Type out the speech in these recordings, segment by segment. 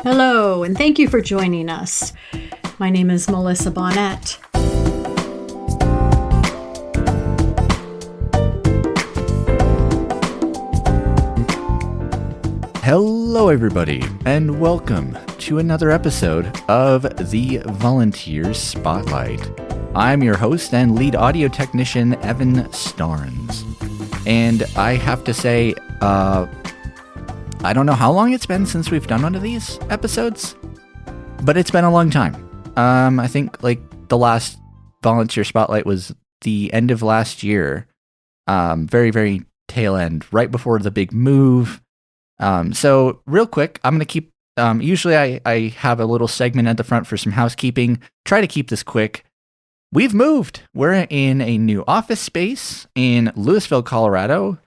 Hello, and thank you for joining us. My name is Melissa Bonnette. Hello, everybody, and welcome to another episode of the Volunteer Spotlight. I'm your host and lead audio technician, Evan Starnes. And I have to say, I don't know how long it's been since we've done one of these episodes, but it's been a long time. I think the last Volunteer Spotlight was the end of last year, very, very tail end, right before the big move. So real quick, I'm going to keep, usually I have a little segment at the front for some housekeeping. Try to keep this quick. We've moved. We're in a new office space in Louisville, Colorado.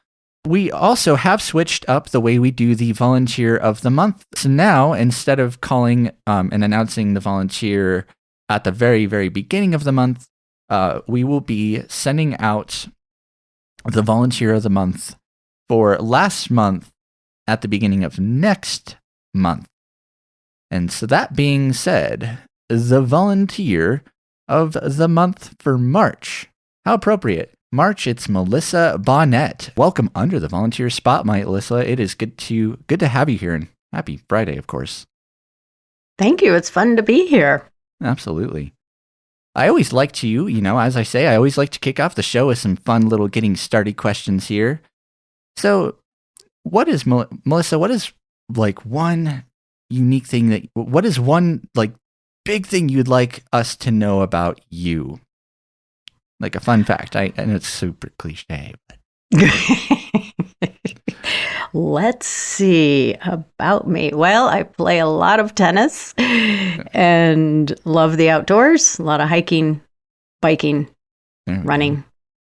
We also have switched up the way we do the Volunteer of the Month. So now, instead of calling and announcing the volunteer at the very, very beginning of the month, we will be sending out the Volunteer of the Month for last month at the beginning of next month. And so that being said, the Volunteer of the Month for March. How appropriate. March, it's Melissa Bonnette. Welcome under the Volunteer Spotlight, Melissa. It is good to have you here, and happy Friday, of course. Thank you. It's fun to be here. Absolutely. I always like to, as I say, I always like to kick off the show with some fun little getting started questions here. So, what is, Melissa, what is one unique thing what is one big thing you'd like us to know about you? Like a fun fact. I know it's super cliche, but Let's see about me. Well, I play a lot of tennis and love the outdoors, a lot of hiking, biking, running,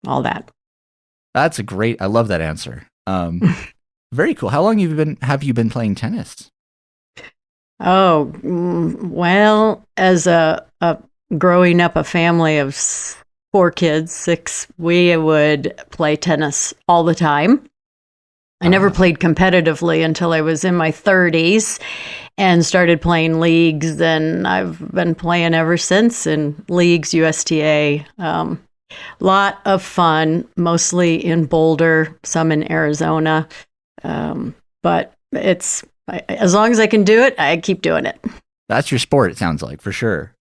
all that. That's I love that answer. Very cool. How long have you been playing tennis? Oh, well, as a growing up a family of 4 kids, 6, we would play tennis all the time. I never played competitively until I was in my 30s and started playing leagues, and I've been playing ever since in leagues, USTA. Lot of fun, mostly in Boulder, some in Arizona. But as long as I can do it, I keep doing it. That's your sport, it sounds like, for sure.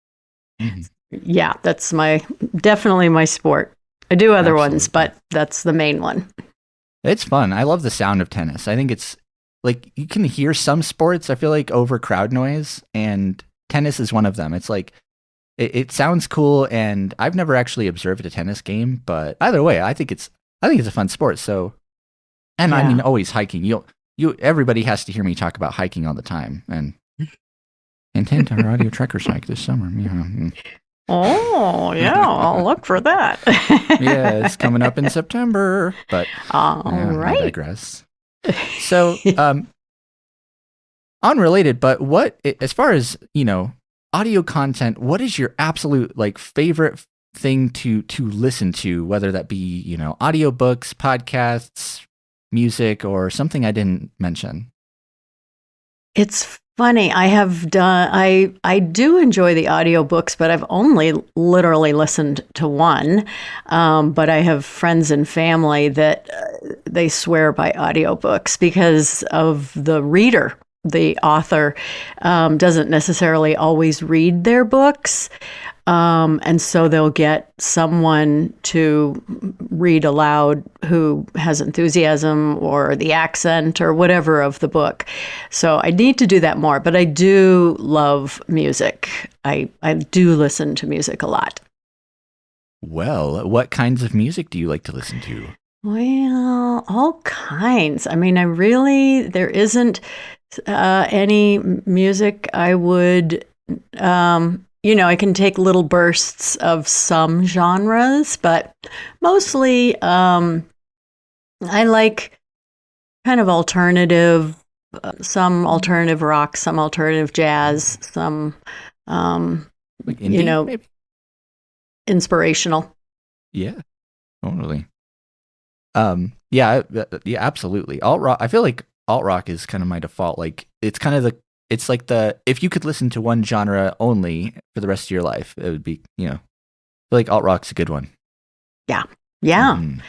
Mm-hmm. Yeah, that's definitely my sport. I do other ones, but that's the main one. It's fun. I love the sound of tennis. I think it's you can hear some sports, I feel like, over crowd noise, and tennis is one of them. It's it sounds cool, and I've never actually observed a tennis game, but either way, I think it's a fun sport. So, and yeah. I mean, always hiking. Everybody has to hear me talk about hiking all the time, and intend our audio trekkers hike this summer. Yeah. Oh, yeah, I'll look for that. Yeah, it's coming up in September, but right. I digress. So, unrelated, but as far as, audio content, what is your absolute, favorite thing to listen to, whether that be, audiobooks, podcasts, music, or something I didn't mention? It's funny. I do enjoy the audiobooks, but I've only literally listened to one. But I have friends and family that they swear by audiobooks because of the reader. The author doesn't necessarily always read their books. And so they'll get someone to read aloud who has enthusiasm or the accent or whatever of the book. So I need to do that more, but I do love music. I do listen to music a lot. Well, what kinds of music do you like to listen to? Well, all kinds. I mean, there isn't any music I would... I can take little bursts of some genres, but mostly I like kind of alternative, some alternative rock, some alternative jazz, some, indie, maybe? Inspirational. Yeah, totally. Yeah, absolutely. Alt rock. I feel like alt rock is kind of my default. It's kind of it's like if you could listen to one genre only for the rest of your life, it would be, I feel like alt rock's a good one. Yeah. Yeah. Mhm.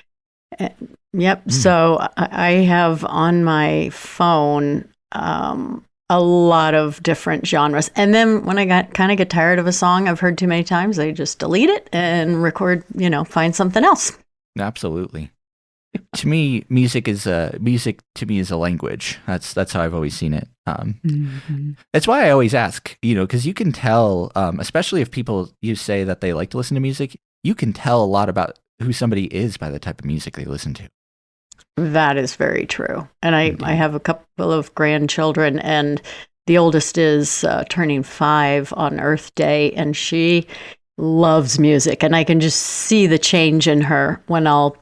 Yep. So I have on my phone a lot of different genres. And then when I get tired of a song I've heard too many times, I just delete it and record, find something else. Absolutely. To me, music is a language. That's how I've always seen it. That's why I always ask, because you can tell, especially if you say that they like to listen to music, you can tell a lot about who somebody is by the type of music they listen to. That is very true. And I have a couple of grandchildren, and the oldest is turning 5 on Earth Day, and she loves music. And I can just see the change in her when I'll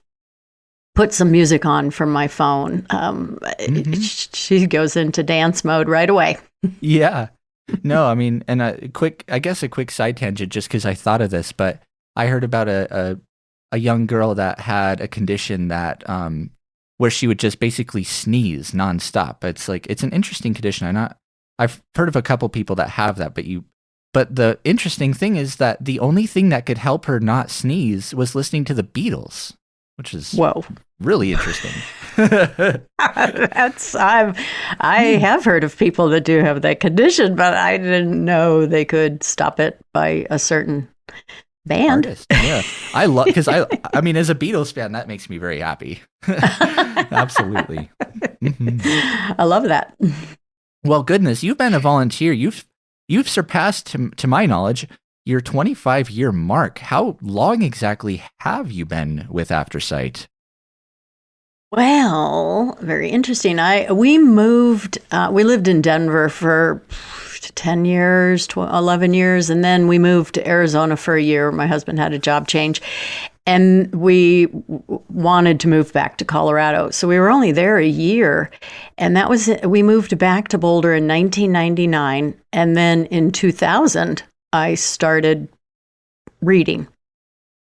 put some music on from my phone. She goes into dance mode right away. Yeah. No, I mean, and a quick side tangent, just because I thought of this, but I heard about a young girl that had a condition that where she would just basically sneeze nonstop. It's an interesting condition. I've heard of a couple people that have that, but the interesting thing is that the only thing that could help her not sneeze was listening to the Beatles, which is really interesting. I have heard of people that do have that condition, but I didn't know they could stop it by a certain band. Artist. Yeah. I love, because I mean, as a Beatles fan, that makes me very happy. Absolutely. I love that. Well, goodness, you've been a volunteer. You've surpassed, to my knowledge, your 25-year mark. How long exactly have you been with AfterSight? Well, very interesting. We lived in Denver for 10 years, 11 years, and then we moved to Arizona for a year. My husband had a job change, and we wanted to move back to Colorado. So we were only there a year, and we moved back to Boulder in 1999, and then in 2000, I started reading.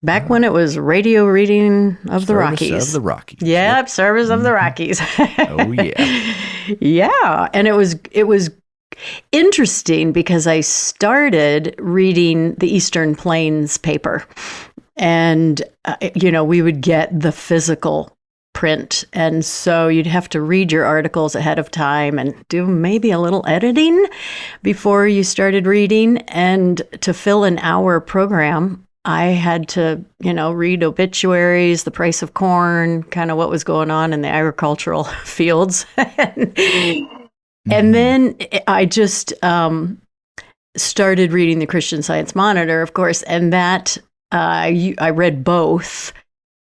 Back when it was radio reading of the Rockies. Service of the Rockies. Yep, Service of the Rockies. Oh, yeah. Yeah, and it was interesting because I started reading the Eastern Plains paper, and we would get the physical print, and so you'd have to read your articles ahead of time and do maybe a little editing before you started reading. And to fill an hour program, I had to, read obituaries, the price of corn, kind of what was going on in the agricultural fields. And then I just started reading the Christian Science Monitor, of course, and that I read both.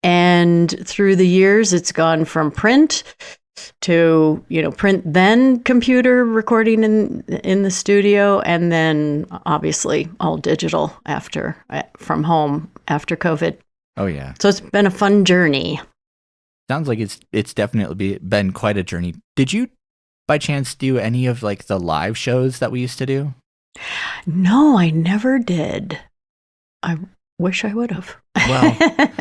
And through the years, it's gone from print to, print, then computer recording in the studio, and then obviously all digital from home after COVID. Oh, yeah. So it's been a fun journey. Sounds like it's definitely been quite a journey. Did you, by chance, do any of the live shows that we used to do? No, I never did. I wish I would have. Well,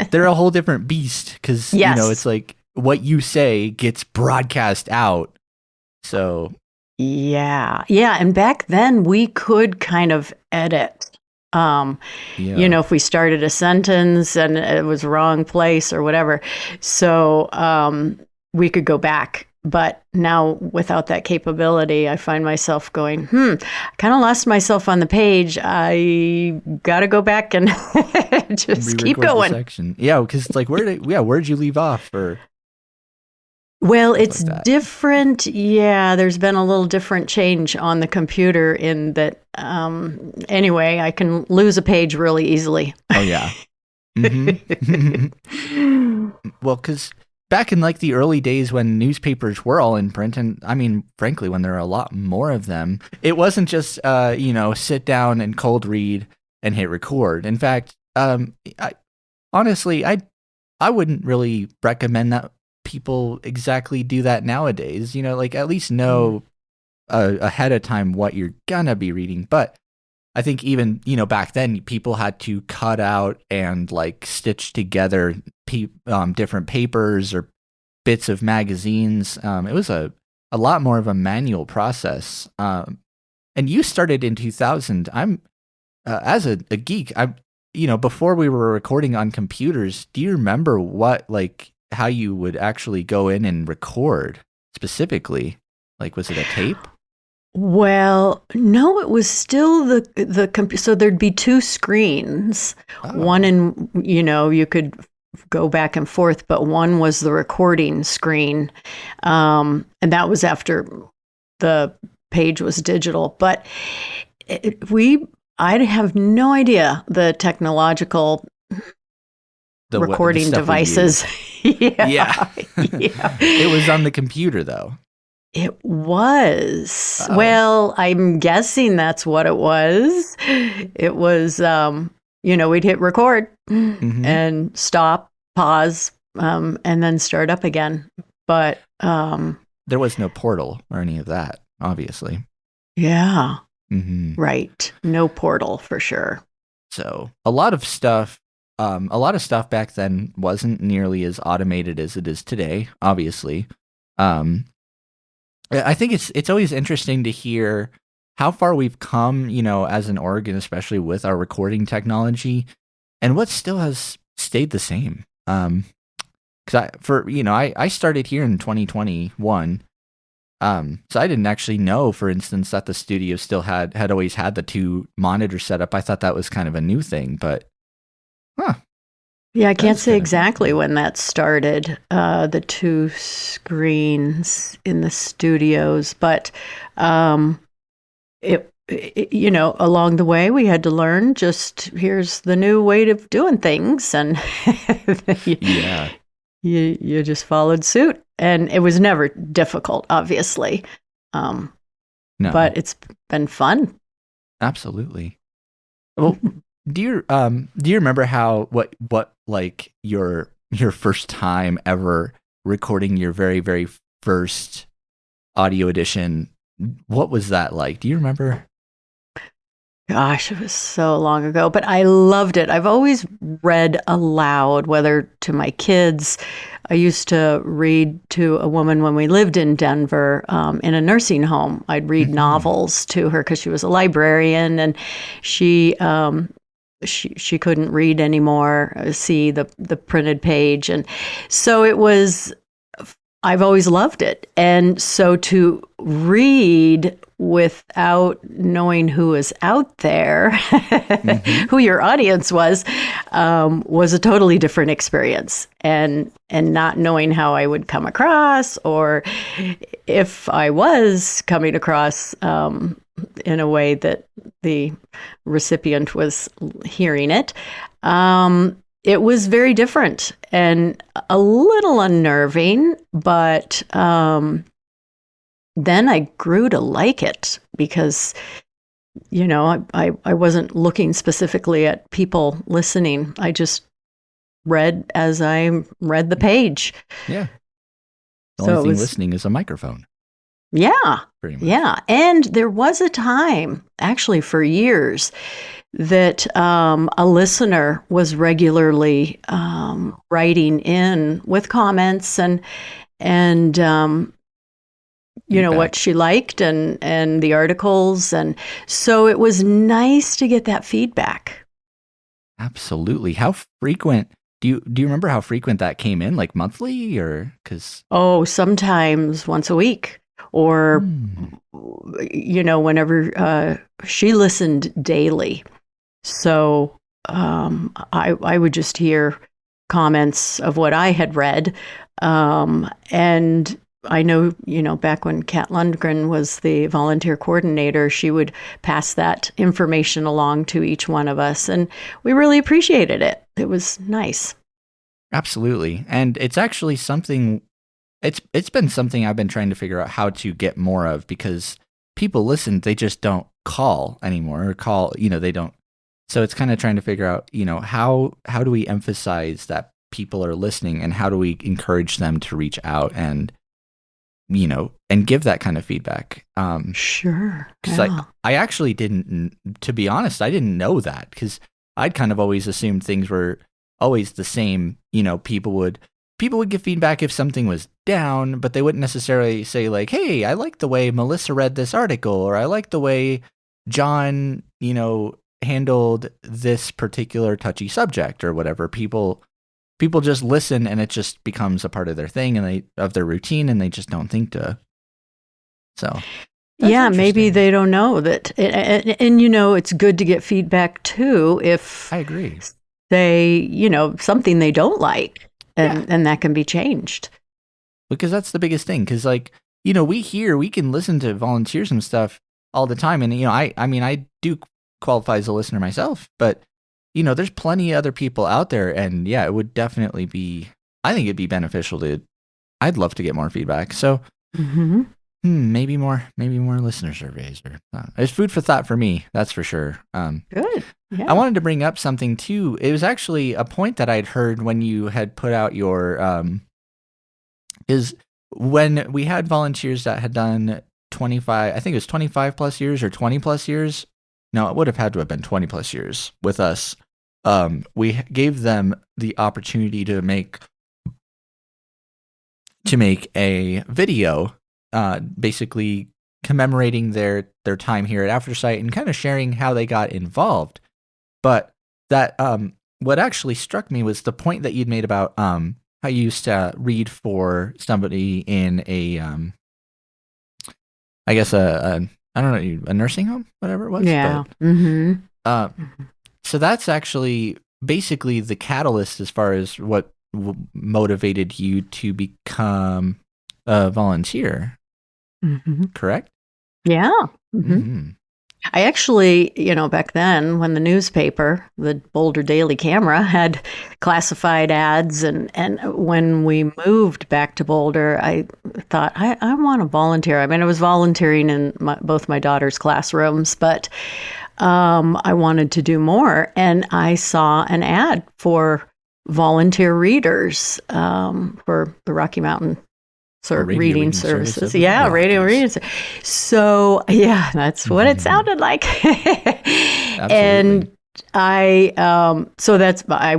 they're a whole different beast because, it's like what you say gets broadcast out. So. Yeah. Yeah. And back then we could kind of edit. If we started a sentence and it was wrong place or whatever. So we could go back. But now without that capability, I find myself going, I kind of lost myself on the page. I got to go back and just keep going. Section. Yeah, because where'd you leave off? Well, it's different. Yeah, there's been a little different change on the computer in that. Anyway, I can lose a page really easily. Oh, yeah. Mm-hmm. Well, because back in the early days when newspapers were all in print, and I mean, frankly, when there are a lot more of them, it wasn't just, sit down and cold read and hit record. In fact, honestly, I wouldn't really recommend that people exactly do that nowadays. At least know ahead of time what you're gonna be reading. But I think even, back then people had to cut out and stitch together different papers or bits of magazines. It was a a lot more of a manual process. And you started in 2000. I'm as a geek. Before we were recording on computers. Do you remember how you would actually go in and record specifically? Like, was it a tape? Well, no, it was still the computer. So there'd be two screens. Oh. One in, you could go back and forth, but one was the recording screen. And that was after the page was digital. But I have no idea the technological recording devices. Yeah. It was on the computer, though. It was. Uh-oh. Well, I'm guessing that's what it was. It was, we'd hit record and stop, pause, and then start up again. But there was no portal or any of that, obviously. Yeah. Mm-hmm. Right. No portal for sure. So a lot of stuff back then wasn't nearly as automated as it is today, obviously. I think it's always interesting to hear how far we've come, as an org, especially with our recording technology, and what still has stayed the same. Because I started here in 2021, so I didn't actually know, for instance, that the studio still had always had the two monitors set up. I thought that was kind of a new thing, but yeah, I can't say exactly when that started, the two screens in the studios, but along the way we had to learn just here's the new way of doing things, and yeah, you just followed suit, and it was never difficult, obviously, no. But it's been fun. Absolutely. Well. Do you remember what like your first time ever recording your very, very first audio edition? What was that like? Do you remember? Gosh, it was so long ago, but I loved it. I've always read aloud, whether to my kids. I used to read to a woman when we lived in Denver, in a nursing home. I'd read novels to her because she was a librarian, and she couldn't read anymore, see the printed page. And so I've always loved it. And so to read without knowing who was out there, who your audience was a totally different experience. And not knowing how I would come across, or if I was coming across in a way that the recipient was hearing it, it was very different and a little unnerving, but then I grew to like it because, I wasn't looking specifically at people listening. I just read as I read the page. Yeah. The only thing listening is a microphone. Yeah. Pretty much. Yeah. And there was a time, actually for years, that a listener was regularly writing in with comments and what she liked and the articles. And so it was nice to get that feedback. Absolutely. How frequent do you remember how frequent that came in, like monthly or sometimes once a week, or whenever she listened daily. So I would just hear comments of what I had read. And I know, back when Kat Lundgren was the volunteer coordinator, she would pass that information along to each one of us. And we really appreciated it. It was nice. Absolutely. And it's actually something, it's been something I've been trying to figure out how to get more of, because people listen, they just don't call anymore, or they don't. So it's kind of trying to figure out, how do we emphasize that people are listening, and how do we encourage them to reach out and give that kind of feedback. Sure. Because I actually didn't, to be honest, I didn't know that, because I'd kind of always assumed things were always the same. People would people would give feedback if something was down, but they wouldn't necessarily say like, hey, I like the way Melissa read this article, or I like the way John, handled this particular touchy subject or whatever. People just listen, and it just becomes a part of their thing and of their routine, and they just don't think to. So yeah, maybe they don't know that. And it's good to get feedback too if I agree. they, something they don't like, and that can be changed. Because that's the biggest thing. Because we can listen to volunteers and stuff all the time, and I do qualify as a listener myself, but there's plenty of other people out there, and it would definitely be. I think it'd be beneficial I'd love to get more feedback. So. Mm-hmm. Maybe more listener surveys, or it's food for thought for me. That's for sure. Good. Yeah. I wanted to bring up something too. It was actually a point that I'd heard when you had put out your is when we had volunteers that had done 25. I think it was 25 plus years or 20 plus years. No, it would have had to have been 20 plus years with us. We gave them the opportunity to make a video. Basically commemorating their time here at AfterSight and kind of sharing how they got involved. But that what actually struck me was the point that you'd made about how you used to read for somebody in a I guess I don't know, a nursing home, whatever it was. Yeah. But, so that's actually basically the catalyst as far as what motivated you to become a volunteer. Mm-hmm. Correct? Yeah. Mm-hmm. Mm-hmm. I actually, back then when the newspaper, the Boulder Daily Camera, had classified ads, and when we moved back to Boulder, I thought, I want to volunteer. I mean, I was volunteering in both my daughter's classrooms, but I wanted to do more. And I saw an ad for volunteer readers for the Rocky Mountain reading services. Yeah, radio reading. So, that's what it sounded like. And I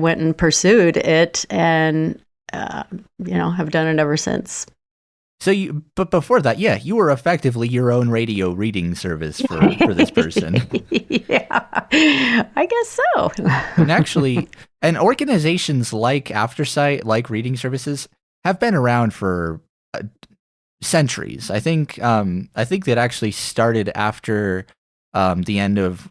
went and pursued it, and have done it ever since. So but before that, you were effectively your own radio reading service for this person. Yeah, I guess so. And actually, organizations like AfterSight, like reading services, have been around for centuries. I think that actually started after the end of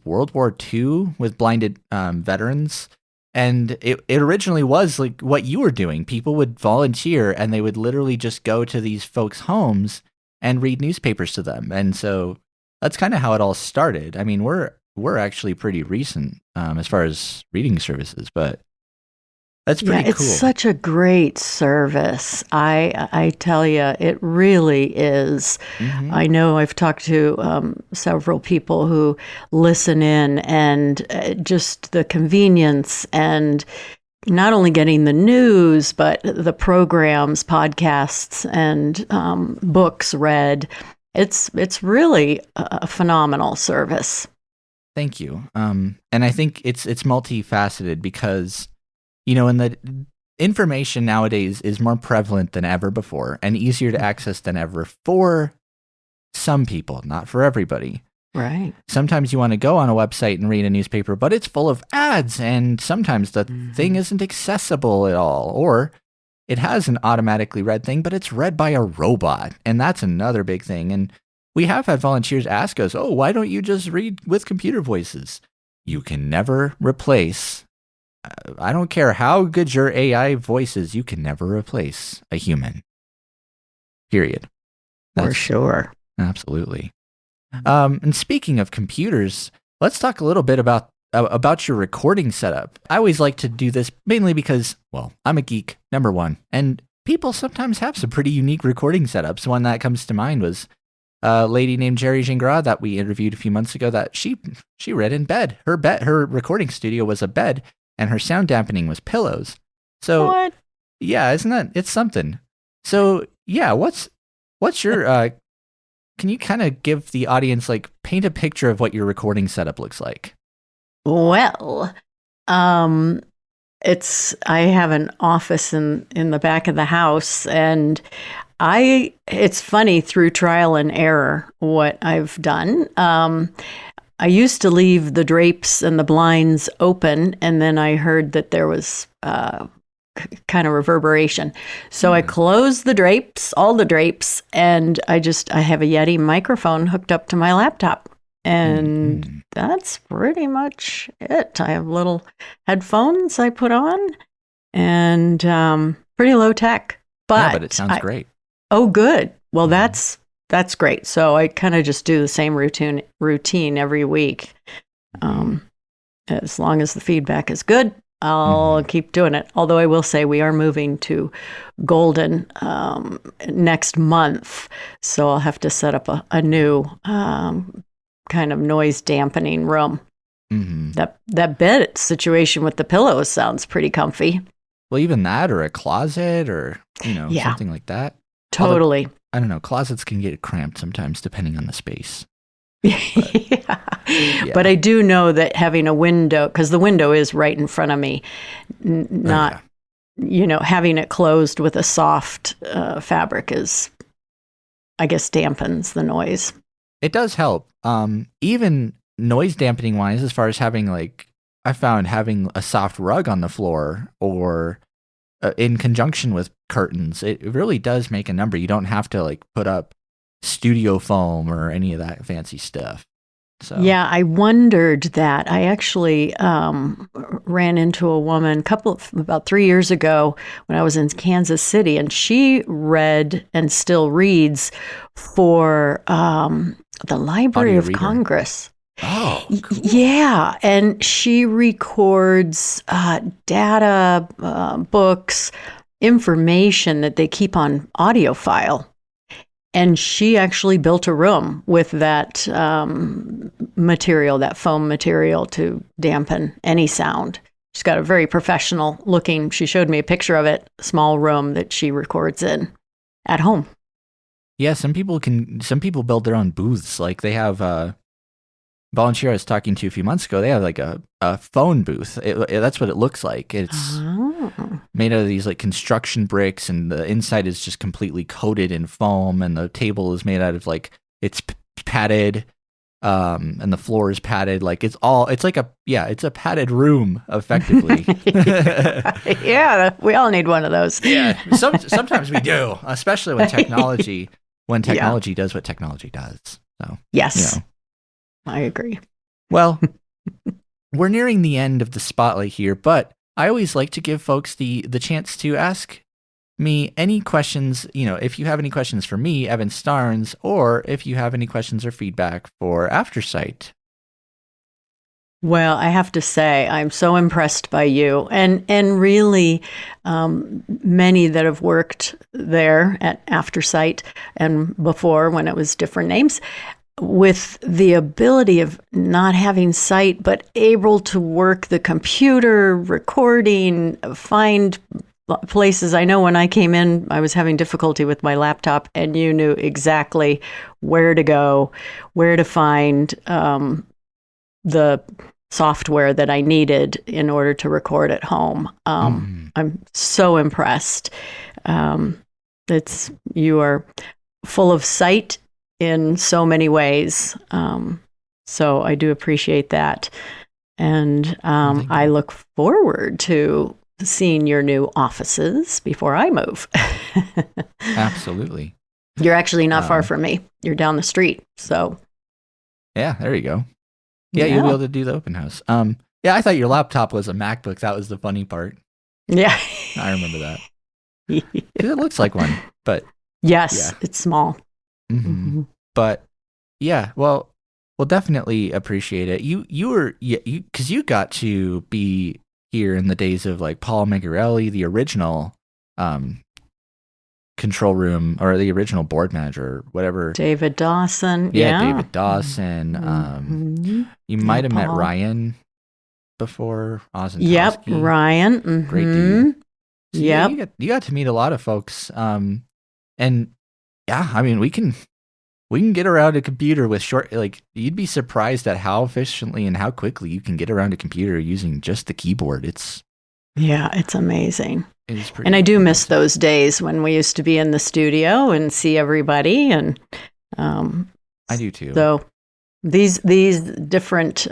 World War II with blinded veterans, and it originally was like what you were doing. People would volunteer, and they would literally just go to these folks' homes and read newspapers to them, and so that's kind of how it all started. I mean, we're actually pretty recent as far as reading services, but. That's pretty cool. It's such a great service. I tell you, it really is. Mm-hmm. I know I've talked to several people who listen in, and just the convenience, and not only getting the news, but the programs, podcasts, and books read. It's really a phenomenal service. Thank you. And I think it's multifaceted because. And the information nowadays is more prevalent than ever before and easier to access than ever for some people, not for everybody. Right. Sometimes you want to go on a website and read a newspaper, but it's full of ads, and sometimes the thing isn't accessible at all, or it has an automatically read thing, but it's read by a robot, and that's another big thing. And we have had volunteers ask us, oh, why don't you just read with computer voices? You can never replace... I don't care how good your AI voice is, you can never replace a human. Period. For sure. Absolutely. And speaking of computers, let's talk a little bit about your recording setup. I always like to do this mainly because, well, I'm a geek, number one, and people sometimes have some pretty unique recording setups. One that comes to mind was a lady named Jerry Gingras that we interviewed a few months ago that she read in bed. Her recording studio was a bed, and her sound dampening was pillows. So, what? Yeah, isn't that, it's something. So, yeah, what's your, can you kind of give the audience, paint a picture of what your recording setup looks like? Well, I have an office in the back of the house, and it's funny, through trial and error what I've done. I used to leave the drapes and the blinds open, and then I heard that there was kind of reverberation. So I closed the drapes, all the drapes, and I have a Yeti microphone hooked up to my laptop. And that's pretty much it. I have little headphones I put on, and pretty low tech. But it sounds great. Oh, good. Well, that's great. So I kind of just do the same routine every week. As long as the feedback is good, I'll keep doing it. Although I will say we are moving to Golden next month, so I'll have to set up a new kind of noise dampening room. That bed situation with the pillows sounds pretty comfy. Well, even that, or a closet, or something like that. Totally. Although, I don't know. Closets can get cramped sometimes, depending on the space. Yeah. But I do know that having a window, because the window is right in front of me, not having it closed with a soft fabric is, I guess, dampens the noise. It does help. Even noise dampening wise, as far as having I found having a soft rug on the floor, or in conjunction with curtains, it really does make a number. You don't have to put up studio foam or any of that fancy stuff. So yeah, I wondered that. I actually ran into a woman about 3 years ago when I was in Kansas City, and she read and still reads for the Library of Congress. Oh, cool. Yeah, and she records data, books, information that they keep on audio file. And she actually built a room with that material, that foam material, to dampen any sound. She's got a very professional looking, she showed me a picture of it, small room that she records in at home. Yeah, some people build their own booths. They have volunteer I was talking to a few months ago, they have a phone booth. That's what it looks like. It's made out of these construction bricks, and the inside is just completely coated in foam, and the table is made out of it's padded, and the floor is padded. It's a padded room effectively. Yeah, we all need one of those. Yeah, sometimes we do, especially when technology does what technology does. So yes. I agree. Well, we're nearing the end of the spotlight here, but I always like to give folks the chance to ask me any questions. If you have any questions for me, Evan Starnes, or if you have any questions or feedback for AfterSight. Well, I have to say, I'm so impressed by you, and really many that have worked there at AfterSight and before, when it was different names, with the ability of not having sight, but able to work the computer, recording, find places. I know when I came in, I was having difficulty with my laptop, and you knew exactly where to go, where to find the software that I needed in order to record at home. I'm so impressed. You are full of sight in so many ways. So I do appreciate that. And I look forward to seeing your new offices before I move. Absolutely. You're actually not far from me. You're down the street. So yeah, there you go. Yeah, you'll be able to do the open house. Yeah, I thought your laptop was a MacBook. That was the funny part. Yeah. I remember that. It looks like one, but yes, it's small. But yeah, we'll definitely appreciate it. Because you got to be here in the days of Paul Megarelli, the original control room, or the original board manager, whatever. David Dawson. Yeah. David Dawson. You might have met Ryan before. Ozentowski. Yep, Ryan. Great dude. So yep. You got to meet a lot of folks. And yeah, I mean, we can get around a computer with you'd be surprised at how efficiently and how quickly you can get around a computer using just the keyboard. It's Yeah, it's amazing. It is pretty And I do amazing. miss those days when we used to be in the studio and see everybody. And I do too. so these different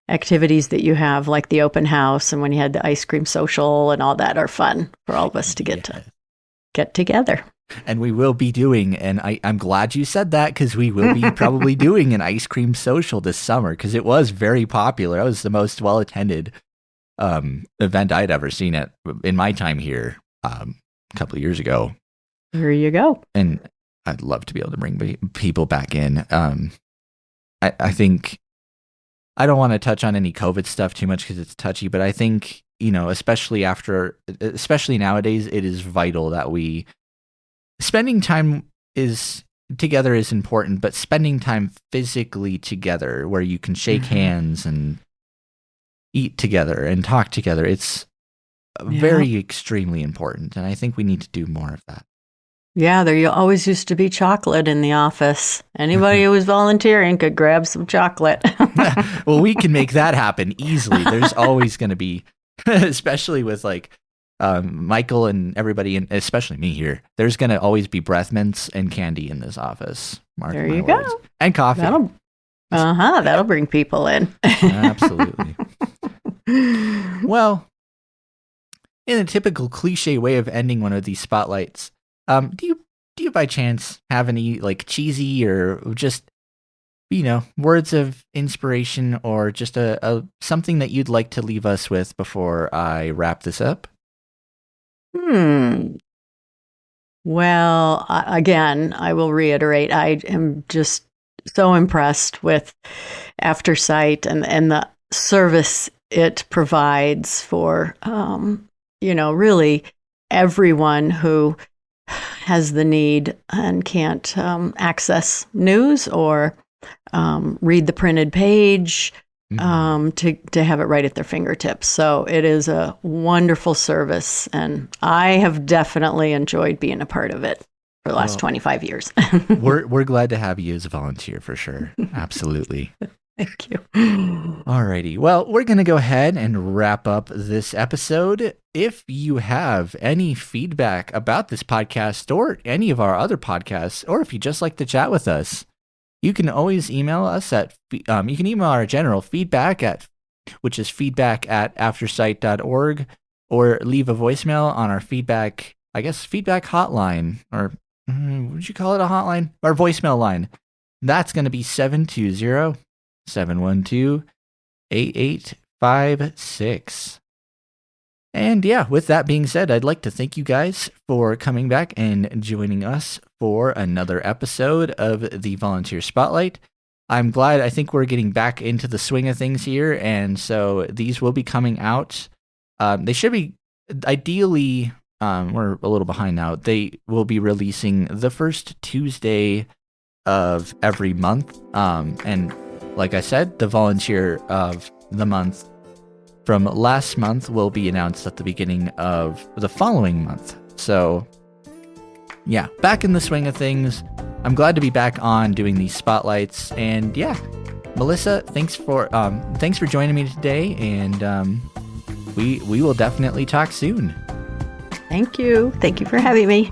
activities that you have, like the open house and when you had the ice cream social and all that, are fun for all of us to get together. And we will be doing, and I'm glad you said that, because we will be probably doing an ice cream social this summer, because it was very popular. It was the most well-attended event I'd ever seen it in my time here a couple of years ago. Here you go. And I'd love to be able to bring people back in. I think I don't want to touch on any COVID stuff too much because it's touchy, but I think, especially nowadays, it is vital that spending time together is important, but spending time physically together where you can shake hands and eat together and talk together, it's very extremely important. And I think we need to do more of that. Yeah, there always used to be chocolate in the office. Anybody who was volunteering could grab some chocolate. Well, we can make that happen easily. There's always going to be, especially with Michael and everybody, and especially me here, there's going to always be breath mints and candy in this office. There you go. And coffee. That'll bring people in. Absolutely. Well, in a typical cliche way of ending one of these spotlights, do you by chance have any cheesy or just words of inspiration, or just a something that you'd like to leave us with before I wrap this up? Well, again, I will reiterate, I am just so impressed with AfterSight and the service it provides for, really everyone who has the need and can't access news or read the printed page, to have it right at their fingertips. So it is a wonderful service, and I have definitely enjoyed being a part of it for the last 25 years. We're glad to have you as a volunteer for sure. Absolutely. Thank you. Alrighty. Well, we're going to go ahead and wrap up this episode. If you have any feedback about this podcast or any of our other podcasts, or if you just like to chat with us, you can always email us at, you can email our general feedback which is feedback@aftersight.org, or leave a voicemail on our feedback hotline, or would you call it a hotline? Our voicemail line. That's going to be 720-712-8856. And yeah, with that being said, I'd like to thank you guys for coming back and joining us for another episode of the Volunteer Spotlight. I'm glad. I think we're getting back into the swing of things here, and so these will be coming out. They should be, ideally, we're a little behind now. They will be releasing the first Tuesday of every month. And like I said, the volunteer of the month from last month will be announced at the beginning of the following month. So yeah, back in the swing of things. I'm glad to be back on doing these spotlights. And yeah, Melissa, thanks for joining me today. And we will definitely talk soon. Thank you. Thank you for having me.